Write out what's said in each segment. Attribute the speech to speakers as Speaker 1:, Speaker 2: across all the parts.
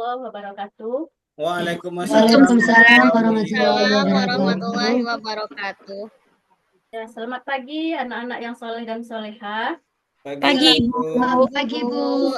Speaker 1: warahmatullahi wabarakatuh.
Speaker 2: Waalaikumsalam
Speaker 3: Waalaikumsalam
Speaker 2: warahmatullahi
Speaker 3: warahmatullahi
Speaker 2: wabarakatuh.
Speaker 3: wabarakatuh.
Speaker 1: Ya, selamat pagi anak-anak yang soleh dan solehah.
Speaker 3: Pagi,
Speaker 2: Ibu.
Speaker 3: Pagi, Bu.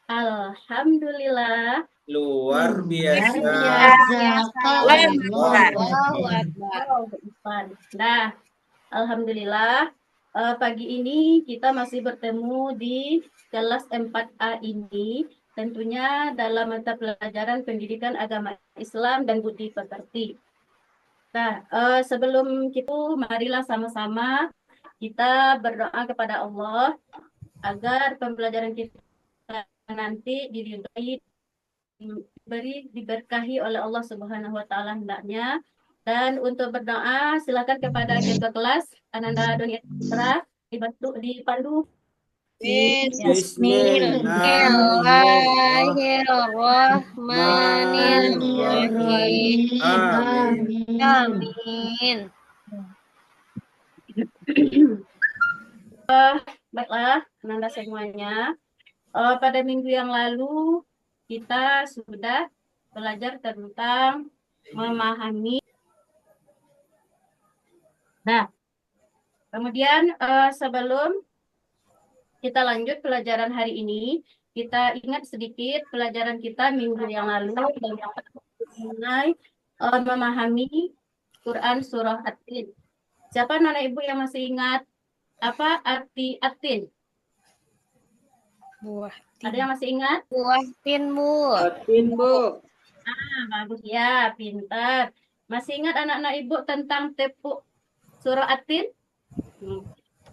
Speaker 1: Alhamdulillah.
Speaker 2: Luar biasa.
Speaker 3: Allahu Akbar.
Speaker 1: Nah, alhamdulillah pagi ini kita masih bertemu di kelas 4A ini, tentunya dalam mata pelajaran pendidikan agama Islam dan budi pekerti. Nah, sebelum kita marilah sama-sama kita berdoa kepada Allah agar pembelajaran kita nanti diberkahi oleh Allah Subhanahu wa taala hendaknya. Dan untuk berdoa silakan kepada ketua kelas Ananda Doni Putra dipandu.
Speaker 3: Bismillahirrahmanirrahim. Amin.
Speaker 1: Baiklah, Ananda semuanya. Pada minggu yang lalu kita sudah belajar tentang memahami. Nah, kemudian sebelum kita lanjut pelajaran hari ini, kita ingat sedikit pelajaran kita minggu yang lalu mengenai memahami Quran Surah At-Tin. Siapa anak ibu yang masih ingat apa arti At-Tin?
Speaker 3: Buah
Speaker 1: Ada yang masih ingat?
Speaker 3: buah tin, Bu.
Speaker 1: Bagus ya, pintar. Masih ingat anak-anak ibu tentang tepuk surah At-Tin?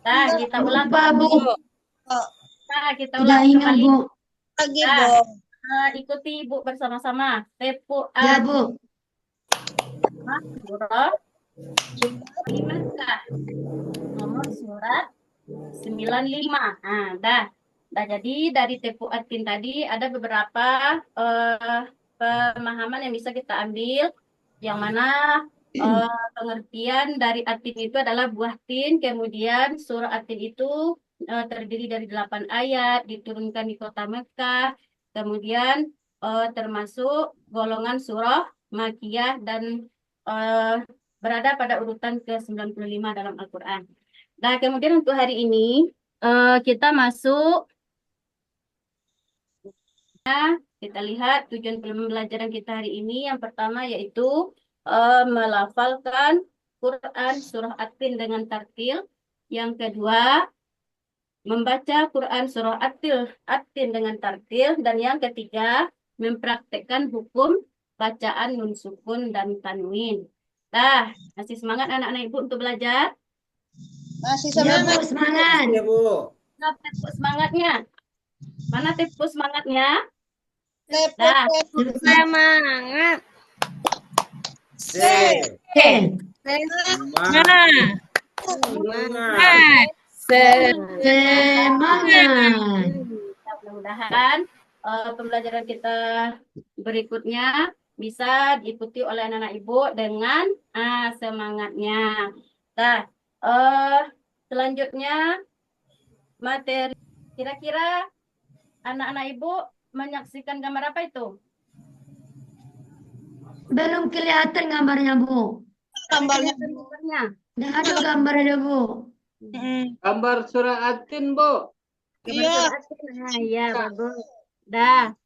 Speaker 1: Nah, kita ulang. Nah, kita ulang kembali. Ikuti ibu bersama-sama. Tepuk
Speaker 3: Ya, Bu.
Speaker 1: surah di Makkah. Nomor surat 95. Nah, dah. Jadi dari tepuk At-Tin tadi ada beberapa pemahaman yang bisa kita ambil, yang mana pengertian dari At-Tin itu adalah buah tin. Kemudian surah At-Tin itu terdiri dari 8 ayat, diturunkan di kota Mekah, kemudian termasuk golongan surah Makiyah dan berada pada urutan ke-95 dalam Al-Quran. Nah, kemudian untuk hari ini kita masuk. Kita lihat tujuan pembelajaran kita hari ini. Yang pertama yaitu melafalkan Quran surah At-Tin dengan tartil. Yang kedua, membaca Quran surah At-Tin dengan tartil. Dan yang ketiga, mempraktekkan hukum bacaan nun sukun dan tanwin. Nah, masih semangat anak-anak ibu untuk belajar?
Speaker 3: Masih semangat.
Speaker 2: Semangat. Ya, Bu.
Speaker 1: Nah, tepuk semangatnya. Mana tepuk semangatnya?
Speaker 3: Semangat.
Speaker 1: Semangat. Mudah-mudahan pembelajaran kita berikutnya bisa diikuti oleh anak-anak ibu dengan semangatnya. Nah, selanjutnya materi. Kira-kira anak-anak ibu menyaksikan gambar apa itu?
Speaker 4: Belum kelihatan gambarnya, Bu.
Speaker 1: Gambarnya.
Speaker 4: Tidak ada gambarnya, Bu.
Speaker 2: Gambar surah At-Tin, Bu.
Speaker 1: Iya, bagus. Dah.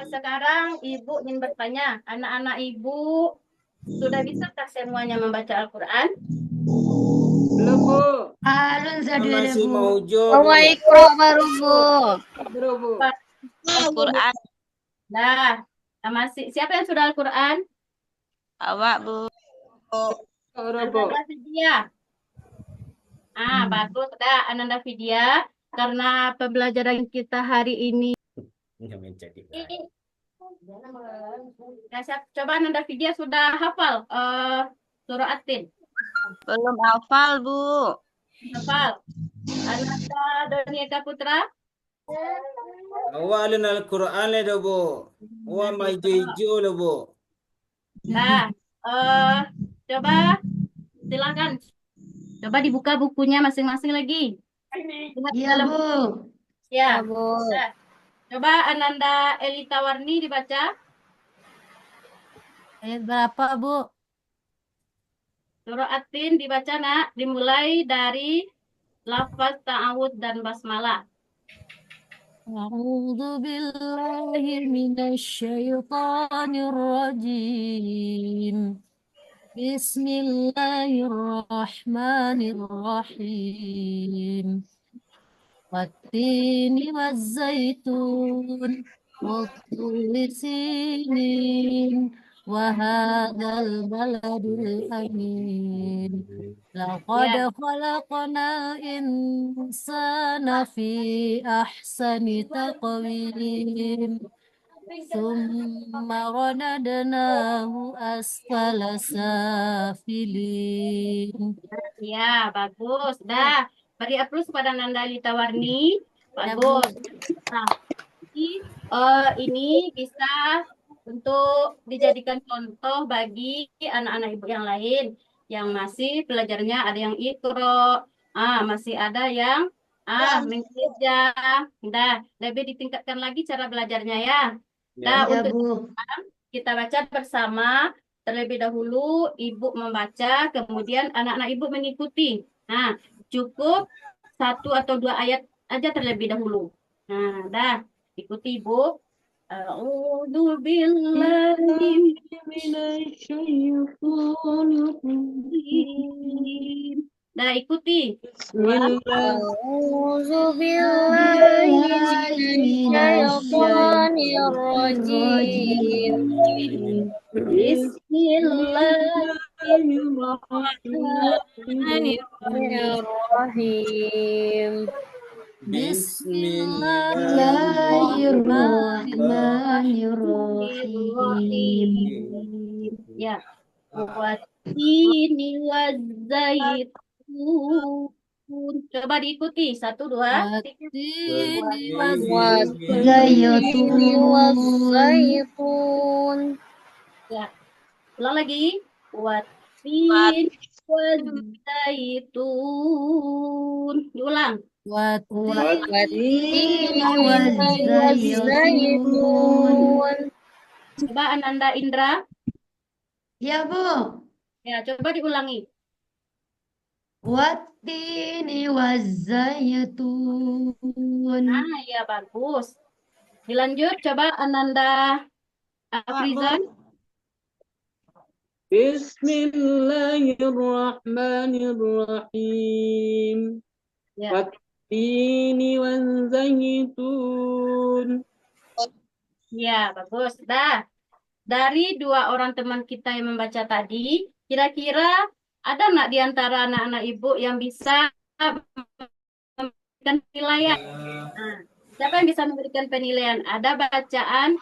Speaker 1: Sekarang ibu ingin bertanya, anak-anak ibu sudah bisakah semuanya membaca Al-Quran?
Speaker 2: Belum, Bu.
Speaker 4: Alun sadere,
Speaker 2: Masih
Speaker 4: Bu.
Speaker 2: mau
Speaker 3: Ikro baru, Bu.
Speaker 2: Bu.
Speaker 3: Al-Quran.
Speaker 1: Nah, masih siapa yang sudah Al-Quran?
Speaker 3: Awak, Bu.
Speaker 1: Ananda Vidya. Bagus. Dah, Ananda Vidya. Karena pembelajaran kita hari ini. Coba Ananda Vidya sudah hafal surah At-Tin?
Speaker 3: Belum hafal, Bu.
Speaker 1: Hafal. Ananda Donieka Putra?
Speaker 2: Awalin Al-Quran le, Bu. Wa mai jejo le, Bu.
Speaker 1: Nah, coba silakan. Coba dibuka bukunya masing-masing lagi.
Speaker 4: Iya, Bu.
Speaker 1: Ya,
Speaker 3: Bu.
Speaker 1: Coba Ananda Elita Warni dibaca.
Speaker 4: Ayat berapa, Bu?
Speaker 1: Surah At-Tin dibaca, Nak. Dimulai dari lafaz ta'awud dan basmalah.
Speaker 4: أعوذ بالله من الشيطان الرجيم بسم الله الرحمن الرحيم والتين والزيتون والطور سينين وهذا البلد الأمين لقد
Speaker 1: Ya,
Speaker 4: خلقنا الإنسان في أحسن تقويم ثم رددناه أسفل سافلين.
Speaker 1: ya, bagus. Dah, beri aplaus pada Nanda Elita Warni.
Speaker 4: Ya, Bu.
Speaker 1: Bagus. Nah, jadi, ini bisa untuk dijadikan contoh bagi anak-anak ibu yang lain yang masih belajarnya ada yang ikro, masih ada yang mengeja. Dah, lebih ditingkatkan lagi cara belajarnya ya. Dah,
Speaker 2: Ya.
Speaker 4: Ya,
Speaker 1: untuk
Speaker 4: Bu.
Speaker 1: kita baca bersama. Terlebih dahulu ibu membaca, kemudian anak-anak ibu mengikuti. Nah, cukup satu atau dua ayat aja terlebih dahulu. Nah, dah, ikuti ibu. A'udzu billahi minasyaitonir. Dah, ikuti.
Speaker 3: أعوذ بالله من الشيطان الرجيم
Speaker 1: Bismillahirrahmanirrahim.
Speaker 3: الرحيم
Speaker 4: Bismillahirrahmanirrahim.
Speaker 1: Ya, watini wazaitun. Coba diikuti. Satu, dua, tiga.
Speaker 4: Watini
Speaker 3: والتين والزيتون
Speaker 1: Ya, ulang lagi. Watini wazaitun. Diulang.
Speaker 4: والتين
Speaker 3: والزيتون
Speaker 4: والزيتون.
Speaker 1: Coba Ananda Indra.
Speaker 4: Ya, Bu.
Speaker 1: Ya, coba diulangi.
Speaker 4: Wattini wazaitun.
Speaker 1: Ya bagus. Dilanjut, coba Ananda Afrizan.
Speaker 2: Bismillahirrahmanirrahim.
Speaker 1: Ya.
Speaker 2: Wattini wazaitun.
Speaker 1: Ya, bagus. Dah. Dari dua orang teman kita yang membaca tadi, kira-kira ada nggak di antara anak-anak ibu yang bisa memberikan penilaian? Nah, siapa yang bisa memberikan penilaian? Ada bacaan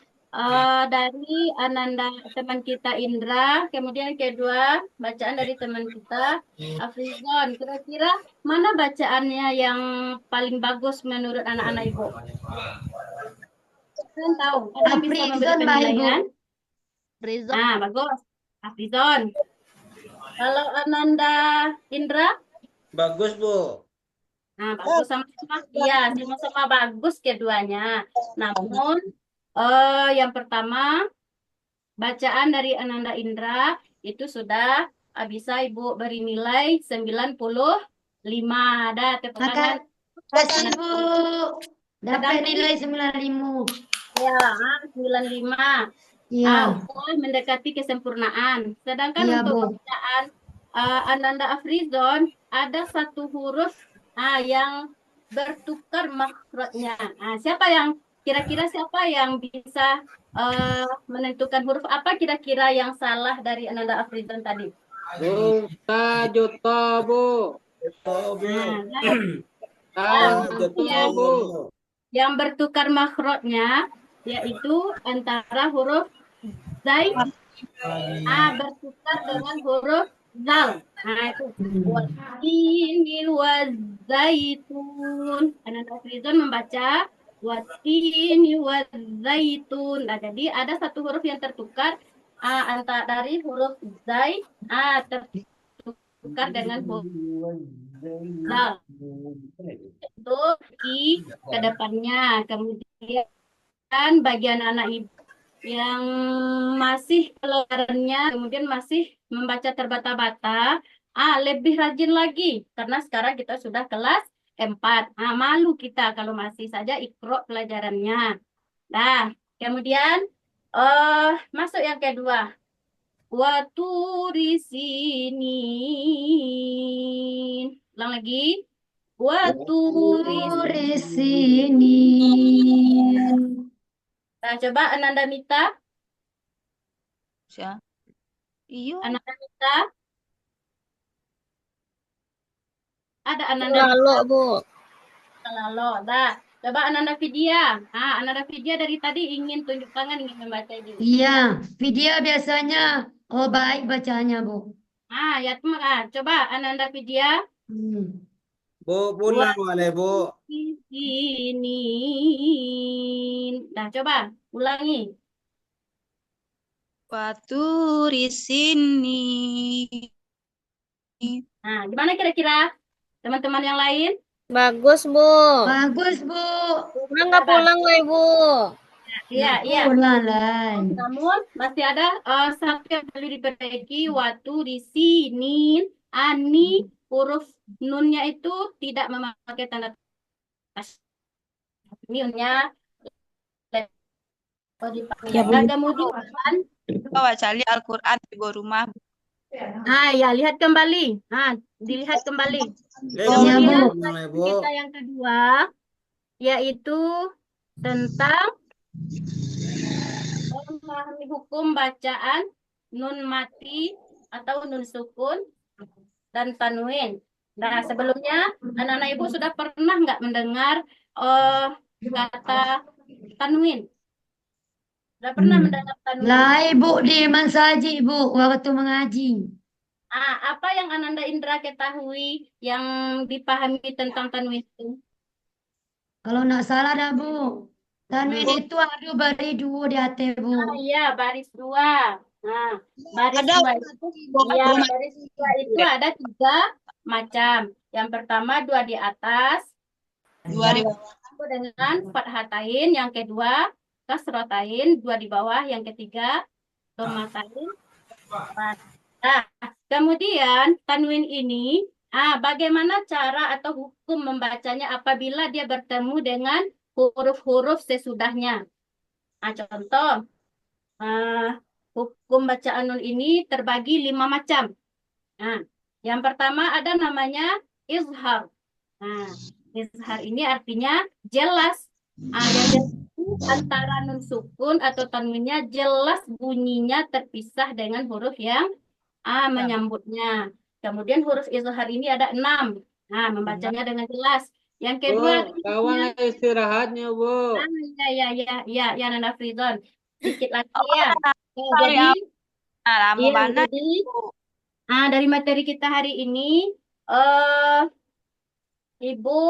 Speaker 1: dari Ananda teman kita Indra, kemudian kedua bacaan dari teman kita Afrizon. Kira-kira mana bacaannya yang paling bagus menurut anak-anak ibu? Kalian tahu? Ada yang bisa memberi
Speaker 4: Afrizon, Mbak Ibu.
Speaker 1: penilaian?
Speaker 3: Rizal
Speaker 1: Bagus. Afrizon. Kalau Ananda Indra?
Speaker 2: Bagus, Bu.
Speaker 1: Bagus sama-sama. Iya, sama-sama bagus keduanya. Namun, yang pertama, bacaan dari Ananda Indra itu sudah bisa Ibu beri nilai 95. Ada tepuk tangan.
Speaker 4: Makasih, Bu. Dapat nilai 95.
Speaker 1: Ya, 95.
Speaker 4: Iya.
Speaker 1: Udah mendekati kesempurnaan. Sedangkan
Speaker 4: Iya,
Speaker 1: untuk
Speaker 4: Bu.
Speaker 1: bacaan Ananda Afrizon ada satu huruf yang bertukar makhrajnya. Kira-kira siapa yang bisa menentukan huruf apa kira-kira yang salah dari Ananda Afrizon tadi?
Speaker 2: Juta, Bu.
Speaker 1: Yang bertukar makhrajnya yaitu antara huruf zai bertukar dengan huruf zal. Itu watini wazaitun. Ananda Afrizon membaca watini wazaitun. Nah, jadi ada satu huruf yang tertukar antara dari huruf zai tertukar dengan huruf zal. Itu ke depannya. Kemudian bagi anak-anak ibu yang masih pelajarannya kemudian masih membaca terbata-bata, lebih rajin lagi karena sekarang kita sudah kelas 4. Malu kita kalau masih saja ikro pelajarannya. Nah, kemudian masuk yang kedua. Waturi sinin. Ulang lagi. Waturi
Speaker 4: Sinin.
Speaker 1: Nah, coba Ananda Mita.
Speaker 5: Siya. Iyo.
Speaker 1: Ananda Mita. Ada Ananda
Speaker 3: Lalu, Bu.
Speaker 1: Lalu. Dah. Coba Ananda Vidya. Ananda Vidya dari tadi ingin tunjuk tangan ingin membaca ini.
Speaker 4: Iya, video biasanya. Oh, baik bacanya, Bu.
Speaker 1: Ya, coba Ananda Vidya.
Speaker 4: Hmm.
Speaker 2: Bu, pulang boleh, Bu.
Speaker 1: Sinin. Nah, coba ulangi.
Speaker 5: Waturi sini.
Speaker 1: Gimana kira-kira teman-teman yang lain?
Speaker 3: Bagus, Bu.
Speaker 4: Bagus, Bu.
Speaker 3: Nggak pulang lah, Ibu.
Speaker 1: Iya, iya.
Speaker 4: Pulang, Lai.
Speaker 1: Namun masih ada satu yang perlu diperbaiki waktu di sini. Ani huruf nunnya itu tidak memakai tanda nunnya.
Speaker 5: Ya, Bu.
Speaker 1: Kemudian,
Speaker 5: Bawa cali Al-Quran di bawah rumah.
Speaker 1: ya lihat kembali. Dilihat kembali.
Speaker 2: Lego,
Speaker 4: Iya, Bu.
Speaker 2: mulai, Bu.
Speaker 1: Kita yang kedua yaitu tentang memahami hukum bacaan nun mati atau nun sukun dan tanwin. Nah, sebelumnya anak-anak ibu sudah pernah nggak mendengar kata tanwin? Sudah pernah mendengar tanwin?
Speaker 4: Lai, Bu, di Mansaji, Bu, waktu mengaji.
Speaker 1: Apa yang Ananda Indra ketahui yang dipahami tentang tanwin itu?
Speaker 4: Kalau nggak salah dah, Bu. Tanwin itu ada baris dua di atas, Bu.
Speaker 1: Iya, baris dua. Baris
Speaker 5: Ada
Speaker 1: dua itu, baris dua itu ada 3 macam. Yang pertama 2 di atas,
Speaker 5: Dua di bawah.
Speaker 1: satu dengan fathatain, yang kedua kasrotain, 2 di bawah, yang ketiga domatain. Nah, kemudian tanwin ini, bagaimana cara atau hukum membacanya apabila dia bertemu dengan huruf-huruf sesudahnya? Contoh, hukum bacaan nun ini terbagi 5 macam. Yang pertama ada namanya izhar. Izhar ini artinya jelas. Yang jelas antara nun sukun atau tanwinnya jelas bunyinya terpisah dengan huruf yang menyambutnya. Kemudian huruf izhar ini ada 6. Membacanya dengan jelas. Yang kedua,
Speaker 2: kawan istirahatnya, Bu.
Speaker 1: ya, Nanda Fridon. Sedikit lagi ya. Jadi,
Speaker 5: Lama banget.
Speaker 1: jadi dari materi kita hari ini, Ibu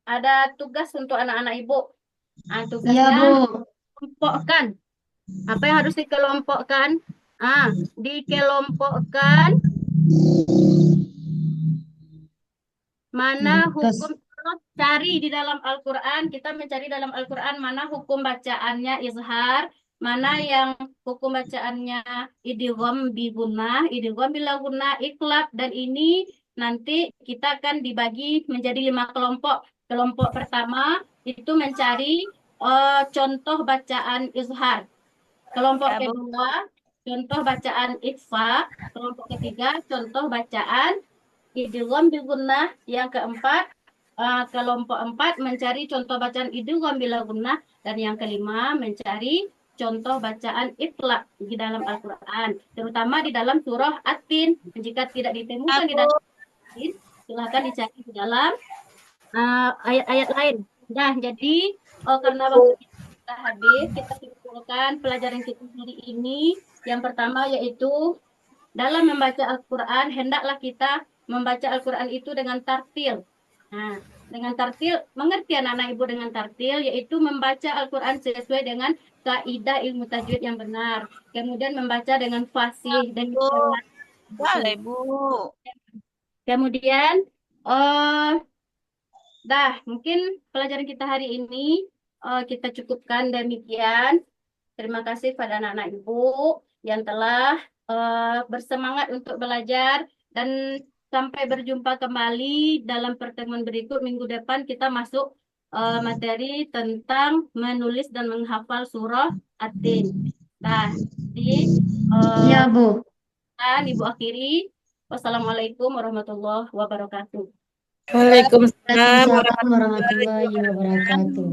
Speaker 1: ada tugas untuk anak-anak Ibu.
Speaker 4: Iya,
Speaker 1: Tugasnya
Speaker 4: Bu.
Speaker 1: kelompokkan. Apa yang harus dikelompokkan? Dikelompokkan mana hukum, cari di dalam Al-Quran, kita mencari dalam Al-Quran mana hukum bacaannya izhar, mana yang hukum bacaannya idgham bi gunnah, idgham bila gunnah, iklab, dan ini nanti kita akan dibagi menjadi 5 kelompok. Kelompok pertama itu mencari contoh bacaan izhar. Kelompok kedua contoh bacaan ikhfa. Kelompok ketiga contoh bacaan idgham bi gunnah. Yang keempat kelompok 4 mencari contoh bacaan idgham bila gunnah, dan yang kelima mencari contoh bacaan itlaq di dalam Al-Quran, terutama di dalam surah At-Tin. Jika tidak ditemukan di dalam At-Tin, silakan dicari di dalam ayat-ayat lain. Nah, jadi karena waktu kita habis, kita simpulkan pelajaran kita hari ini. Yang pertama yaitu dalam membaca Al-Quran, hendaklah kita membaca Al-Quran itu dengan tartil. Dengan tartil, mengerti anak-anak ibu dengan tartil, yaitu membaca Al-Quran sesuai dengan kaidah ilmu tajwid yang benar. Kemudian membaca dengan fasih dan
Speaker 5: Boleh, Bu.
Speaker 1: kemudian mungkin pelajaran kita hari ini kita cukupkan demikian. Terima kasih pada anak-anak Ibu yang telah bersemangat untuk belajar, dan sampai berjumpa kembali dalam pertemuan berikut. Minggu depan kita masuk materi tentang menulis dan menghafal surah At-Tin. Nah, di
Speaker 4: Iya, Bu.
Speaker 1: Ibu akhiri. Wassalamualaikum warahmatullahi wabarakatuh.
Speaker 3: Waalaikumsalam
Speaker 4: Waalaikumsalam warahmatullahi wabarakatuh.